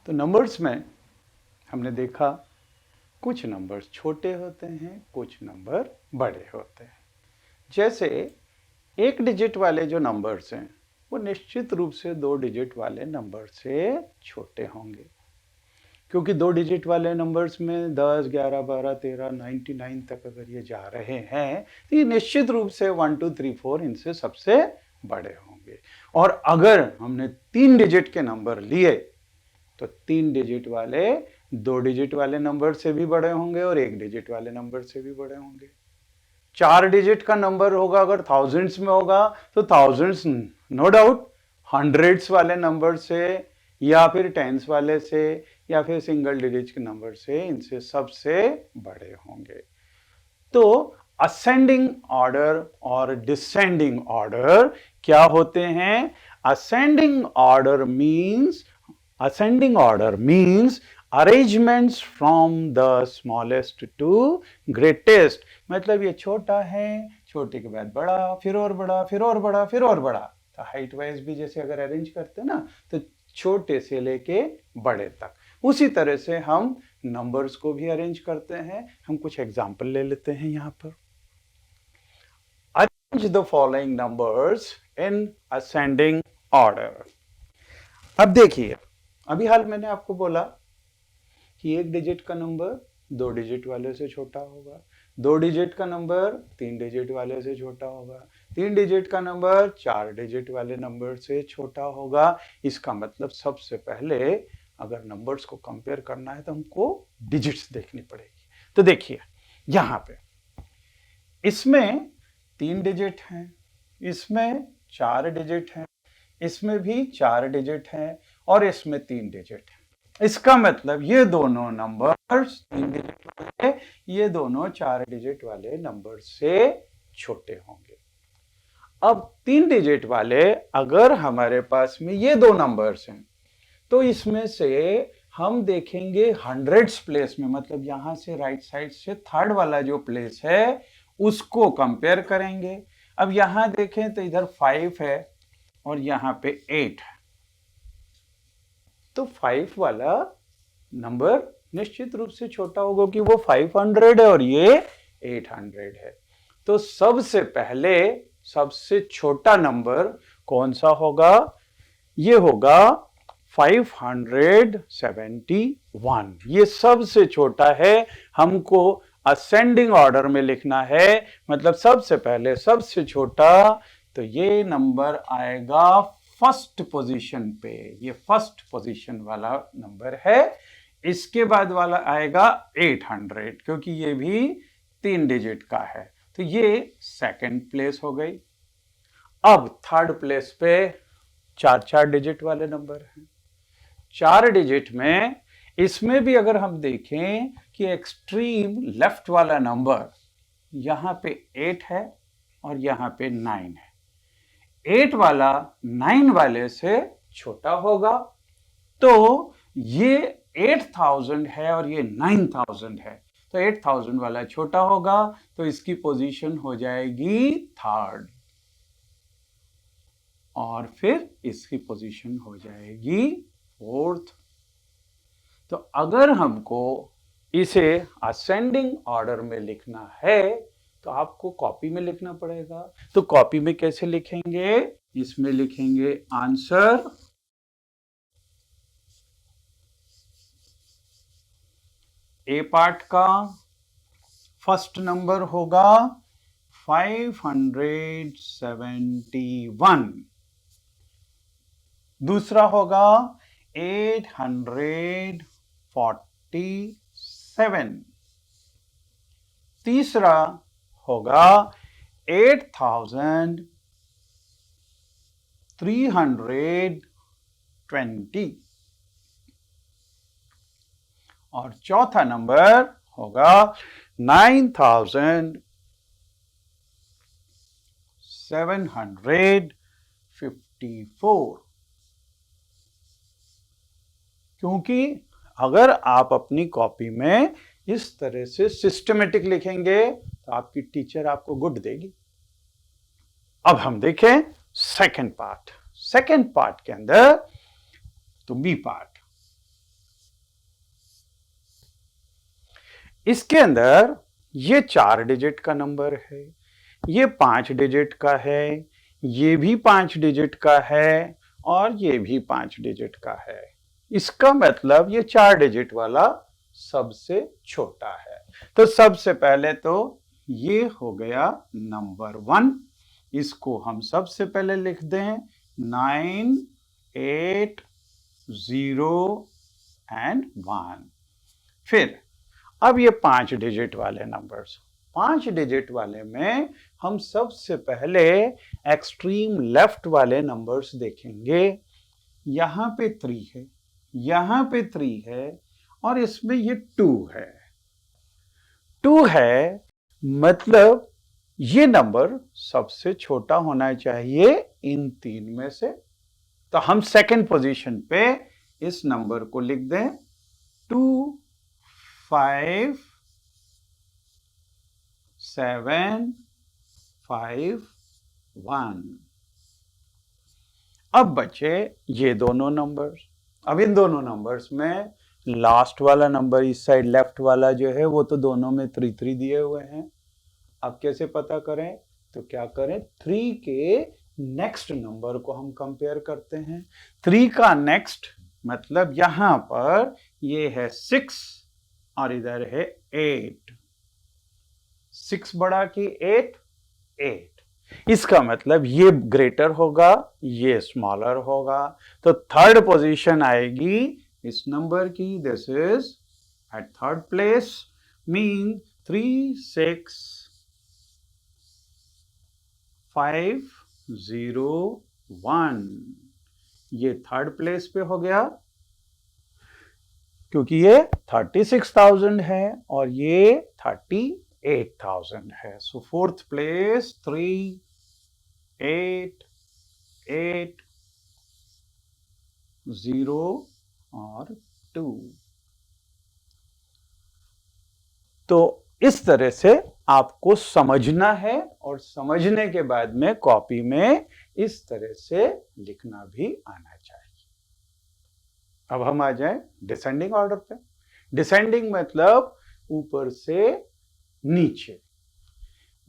तो नंबर्स में हमने देखा कुछ नंबर्स छोटे होते हैं, कुछ नंबर बड़े होते हैं। जैसे एक डिजिट वाले जो नंबर्स हैं वो निश्चित रूप से 2 डिजिट वाले नंबर से छोटे होंगे, क्योंकि 2 डिजिट वाले नंबर्स में 10, 11, 12, 13, 99 तक अगर ये जा रहे हैं तो ये निश्चित रूप से 1, 2, 3, 4 इनसे सबसे बड़े होंगे। और अगर हमने 3 डिजिट के नंबर लिए तो 3 डिजिट वाले 2 डिजिट वाले नंबर से भी बड़े होंगे और 1 डिजिट वाले नंबर से भी बड़े होंगे। 4 डिजिट का नंबर होगा, अगर थाउजेंड्स में होगा तो थाउजेंड्स नो डाउट हंड्रेड्स वाले नंबर से या फिर टेंस वाले से या फिर सिंगल डिजिट के नंबर से इनसे सबसे बड़े होंगे। तो असेंडिंग ऑर्डर और डिसेंडिंग ऑर्डर क्या होते हैं? Ascending order means arrangements from the smallest to greatest. मतलब ये छोटा है, छोटे के बाद बड़ा, फिर और बड़ा, फिर और बड़ा, फिर और बड़ा। तो हाइट वाइज भी जैसे अगर अरेंज करते हैं ना, तो छोटे से लेके बड़े तक, उसी तरह से हम नंबर्स को भी अरेंज करते हैं। हम कुछ एग्जाम्पल ले लेते हैं यहां पर। Arrange the following numbers in ascending order. अब देखिए, अभी हाल मैंने आपको बोला कि 1 डिजिट का नंबर 2 डिजिट वाले से छोटा होगा, 2 डिजिट का नंबर 3 डिजिट वाले से छोटा होगा, 3 डिजिट का नंबर 4 डिजिट वाले नंबर से छोटा होगा। इसका मतलब सबसे पहले अगर नंबर्स को कंपेयर करना है तो हमको डिजिट्स देखनी पड़ेगी। तो देखिए यहां पे इसमें 3 डिजिट हैं, इसमें 4 डिजिट हैं, इसमें भी 4 डिजिट हैं और इसमें 3 डिजिट है। इसका मतलब ये दोनों नंबर्स 3 डिजिट वाले, ये दोनों 4 डिजिट वाले नंबर से छोटे होंगे। अब 3 डिजिट वाले अगर हमारे पास में ये दो नंबर्स हैं तो इसमें से हम देखेंगे हंड्रेड्स प्लेस में, मतलब यहां से राइट साइड से थर्ड वाला जो प्लेस है उसको कंपेयर करेंगे। अब यहां देखें तो इधर 5 है और यहां पे 8 है, तो 5 वाला नंबर निश्चित रूप से छोटा होगा कि वो 500 है और ये 800 है। तो सबसे पहले सबसे छोटा नंबर कौन सा होगा? ये होगा 571। ये सबसे छोटा है। हमको असेंडिंग ऑर्डर में लिखना है, मतलब सबसे पहले सबसे छोटा, तो ये नंबर आएगा फर्स्ट पोजीशन पे। ये फर्स्ट पोजीशन वाला नंबर है। इसके बाद वाला आएगा 800, क्योंकि ये भी 3 डिजिट का है, तो ये सेकंड प्लेस हो गई। अब थर्ड प्लेस पे 4 डिजिट वाले नंबर हैं। 4 डिजिट में इसमें भी अगर हम देखें कि एक्सट्रीम लेफ्ट वाला नंबर यहां पे 8 है और यहां पे 9 है। 8 वाला 9 वाले से छोटा होगा, तो ये 8000 है और ये 9000 है, तो 8000 वाला छोटा होगा, तो इसकी पोजीशन हो जाएगी थर्ड और फिर इसकी पोजीशन हो जाएगी फोर्थ। तो अगर हमको इसे असेंडिंग ऑर्डर में लिखना है तो आपको कॉपी में लिखना पड़ेगा। तो कॉपी में कैसे लिखेंगे? इसमें लिखेंगे आंसर, ए पार्ट का फर्स्ट नंबर होगा 571, दूसरा होगा 847, तीसरा होगा 8320 और चौथा नंबर होगा 9754। क्योंकि अगर आप अपनी कॉपी में इस तरह से सिस्टमेटिक लिखेंगे तो आपकी टीचर आपको गुड देगी। अब हम देखें सेकंड पार्ट। सेकंड पार्ट के अंदर तो बी पार्ट, इसके अंदर ये 4 डिजिट का नंबर है, ये 5 डिजिट का है, ये भी 5 डिजिट का है और ये भी 5 डिजिट का है। इसका मतलब ये 4 डिजिट वाला सबसे छोटा है। तो सबसे पहले तो ये हो गया नंबर 1। इसको हम सबसे पहले लिख दें 9, 8, 0 एंड 1। फिर अब ये 5 डिजिट वाले नंबर्स, 5 डिजिट वाले में हम सबसे पहले एक्सट्रीम लेफ्ट वाले नंबर्स देखेंगे। यहां पे 3 है, यहां पे 3 है और इसमें ये 2 है। 2 है मतलब ये नंबर सबसे छोटा होना चाहिए इन 3 में से। तो हम सेकंड पोजीशन पे इस नंबर को लिख दें 2, 5, 7, 5, 1। अब बचे ये दोनों नंबर्स। अब इन दोनों नंबर्स में लास्ट वाला नंबर इस साइड लेफ्ट वाला जो है वो तो दोनों में 3 3 दिए हुए हैं। अब कैसे पता करें? तो क्या करें, 3 के नेक्स्ट नंबर को हम कंपेयर करते हैं। 3 का नेक्स्ट मतलब यहां पर ये है 6 और इधर है 8। 6 बड़ा की 8, 8। इसका मतलब ये ग्रेटर होगा, ये स्मॉलर होगा। तो थर्ड पोजीशन आएगी इस नंबर की, this is at third place, mean 3, 6, 5, 0, 1। ये थर्ड प्लेस पे हो गया क्योंकि ये 36,000 है और ये 38,000 है। सो फोर्थ प्लेस 3, 8, 8, 0 और 2। तो इस तरह से आपको समझना है और समझने के बाद में कॉपी में इस तरह से लिखना भी आना चाहिए। अब हम आ जाए डिसेंडिंग ऑर्डर पे। डिसेंडिंग मतलब ऊपर से नीचे,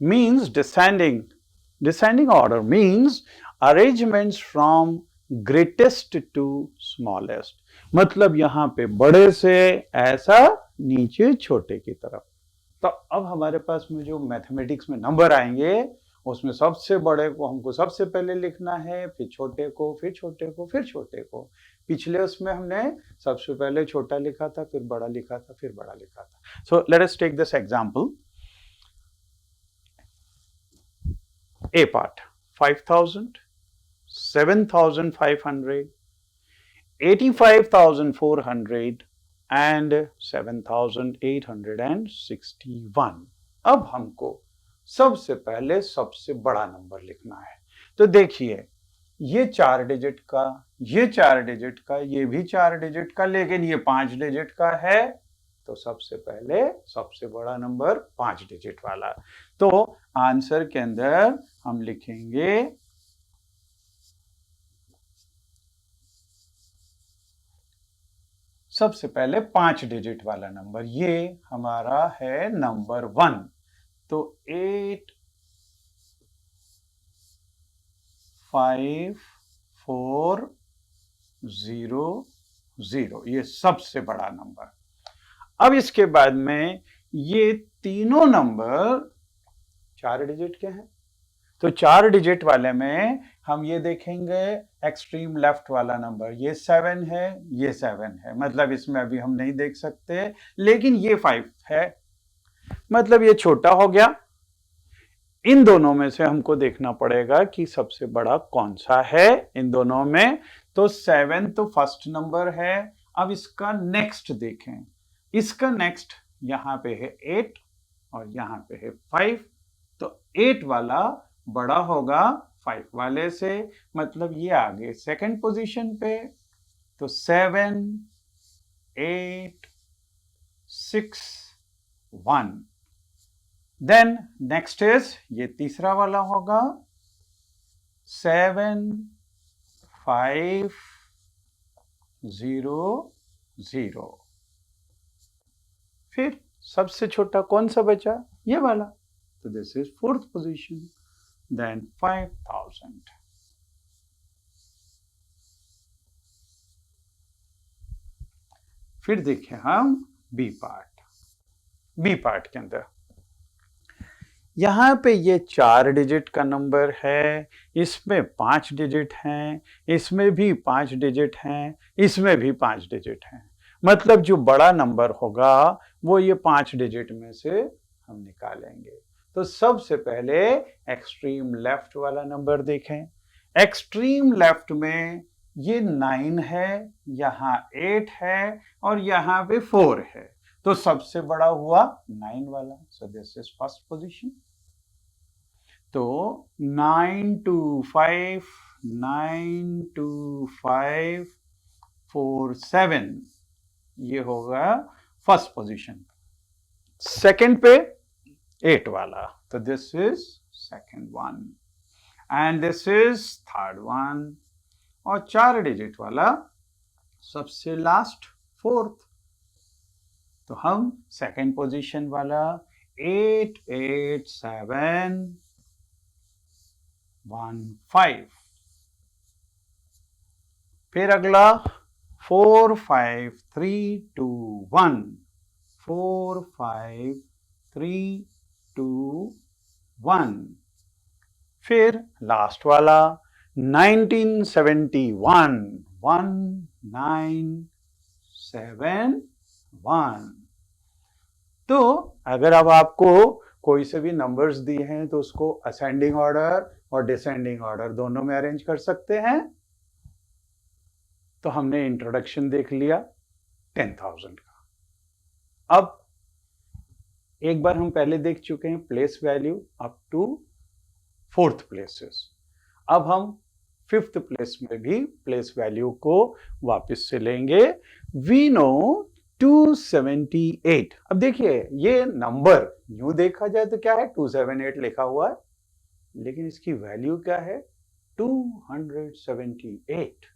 means descending order means arrangements from greatest to smallest. मतलब यहां पे बड़े से ऐसा नीचे छोटे की तरफ। तो अब हमारे पास में जो मैथमेटिक्स में नंबर आएंगे उसमें सबसे बड़े को हमको सबसे पहले लिखना है, फिर छोटे को, फिर छोटे को, फिर छोटे को। पिछले उसमें हमने सबसे पहले छोटा लिखा था, फिर बड़ा लिखा था, फिर बड़ा लिखा था। So let us take this example. A part 5,000, 7,500, 85,400 and 7,861। अब हमको सबसे पहले सबसे बड़ा नंबर लिखना है। तो देखिए ये 4 डिजिट का, ये 4 डिजिट का, ये भी 4 डिजिट का, लेकिन ये 5 डिजिट का है। तो सबसे पहले सबसे बड़ा नंबर 5 डिजिट वाला। तो आंसर के अंदर हम लिखेंगे सबसे पहले 5 डिजिट वाला नंबर, ये हमारा है नंबर 1। तो 8, 5, 4, 0, 0, ये सबसे बड़ा नंबर। अब इसके बाद में ये तीनों नंबर 4 डिजिट के हैं। तो 4 डिजिट वाले में हम ये देखेंगे एक्सट्रीम लेफ्ट वाला नंबर, ये 7 है, ये 7 है, मतलब इसमें अभी हम नहीं देख सकते, लेकिन ये 5 है, मतलब ये छोटा हो गया। इन दोनों में से हमको देखना पड़ेगा कि सबसे बड़ा कौन सा है इन दोनों में। तो 7 तो फर्स्ट नंबर है। अब इसका नेक्स्ट देखें, इसका नेक्स्ट यहां पे है 8 और यहां पे है 5। तो 8 वाला बड़ा होगा 5 वाले से, मतलब ये आगे सेकंड पोजीशन पे। तो 7, 8, 6, 1। देन नेक्स्ट इज ये तीसरा वाला होगा 7, 5, 0, 0। फिर सबसे छोटा कौन सा बचा? ये वाला। तो this is fourth position, then 5000। फिर देखें हम बी पार्ट के अंदर, यहां पे ये 4 डिजिट का नंबर है, इसमें 5 डिजिट हैं, इसमें भी 5 डिजिट हैं, इसमें भी 5 डिजिट हैं। मतलब जो बड़ा नंबर होगा वो ये 5 डिजिट में से हम निकालेंगे। तो सबसे पहले एक्सट्रीम लेफ्ट वाला नंबर देखें। एक्सट्रीम लेफ्ट में ये 9 है, यहाँ 8 है और यहाँ पे 4 है। तो सबसे बड़ा हुआ 9 वाला। So this is first position. तो 9 to 5, 4 7, ये होगा फर्स्ट पोजीशन। सेकंड पे 8 वाला, तो this is second one, and this is third one. और 4 डिजिट वाला सबसे लास्ट फोर्थ। तो हम सेकंड पोजीशन वाला 8 8 7 1 5। फिर अगला 4 5 3 2 1, 4 5 3 2 1। फिर लास्ट वाला 1971, 1971। तो अगर अब आपको कोई से भी नंबर्स दिए हैं तो उसको असेंडिंग ऑर्डर और डिसेंडिंग ऑर्डर दोनों में अरेंज कर सकते हैं। तो हमने इंट्रोडक्शन देख लिया 10,000 का। अब एक बार हम पहले देख चुके हैं place value up to 4th places. अब हम 5th प्लेस में भी प्लेस वैल्यू को वापस से लेंगे। We know 278। अब देखिए ये नंबर यूं देखा जाए तो क्या है, 278 लिखा हुआ है, लेकिन इसकी वैल्यू क्या है? 278।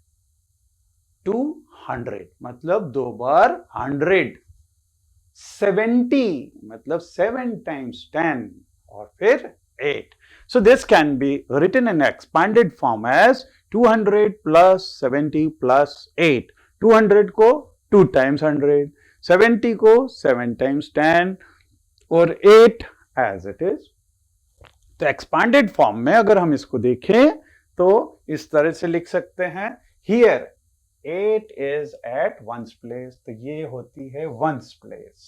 200 मतलब 2 बार 100, 70 मतलब 7 times 10 और फिर 8. So this can be written in expanded form as 200 plus 70 plus 8. 200 को 2 times 100, 70 को 7 times 10 और 8 as it is. तो expanded form में अगर हम इसको देखें तो इस तरह से लिख सकते हैं, here 8 is at ones place, तो ये होती है ones place.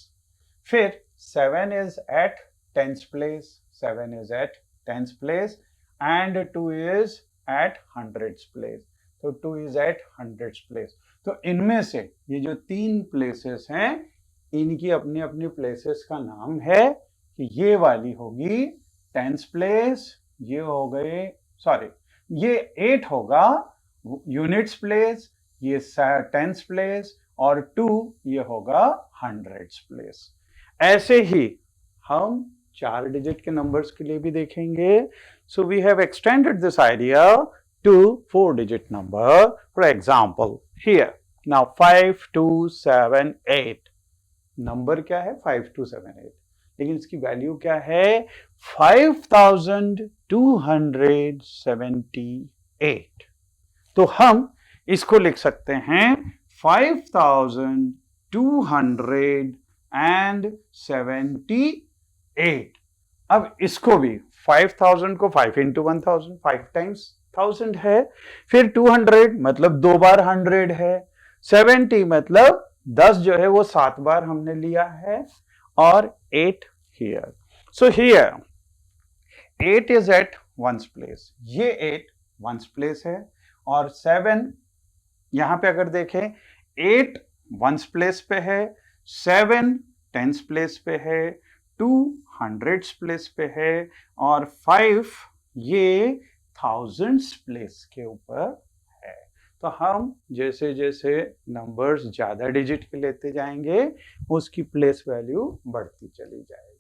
फिर 7 is at tens place, 7 is at tens place, and 2 is at hundreds place, तो 2 is at hundreds place. तो इनमें से ये जो 3 प्लेसेस हैं इनकी अपनी अपनी प्लेसेस का नाम है कि ये वाली होगी टेंस प्लेस, ये हो गए सॉरी ये 8 होगा यूनिट्स प्लेस, ये टेंस प्लेस और 2 ये होगा हंड्रेड्स प्लेस। ऐसे ही हम 4 डिजिट के नंबर्स के लिए भी देखेंगे। So we have extended this idea to 4 digit number. For example here now 5278 number क्या है? 5278, लेकिन इसकी वैल्यू क्या है? 5278। तो हम इसको लिख सकते हैं 5278। अब इसको भी 5000 को 5 into 1000, 5 times 1000 है। फिर 200 मतलब 2 बार 100 है। 70 मतलब 10 जो है वो 7 बार हमने लिया है और 8 here. So here 8 is at ones place, ये 8 ones place है और 7 यहां पे अगर देखें 8 ones place पे है, 7 tens place पे है, 2 hundreds place पे है और 5 ये thousands place के ऊपर है। तो हम जैसे जैसे नंबर्स ज्यादा डिजिट के लेते जाएंगे उसकी प्लेस वैल्यू बढ़ती चली जाएगी।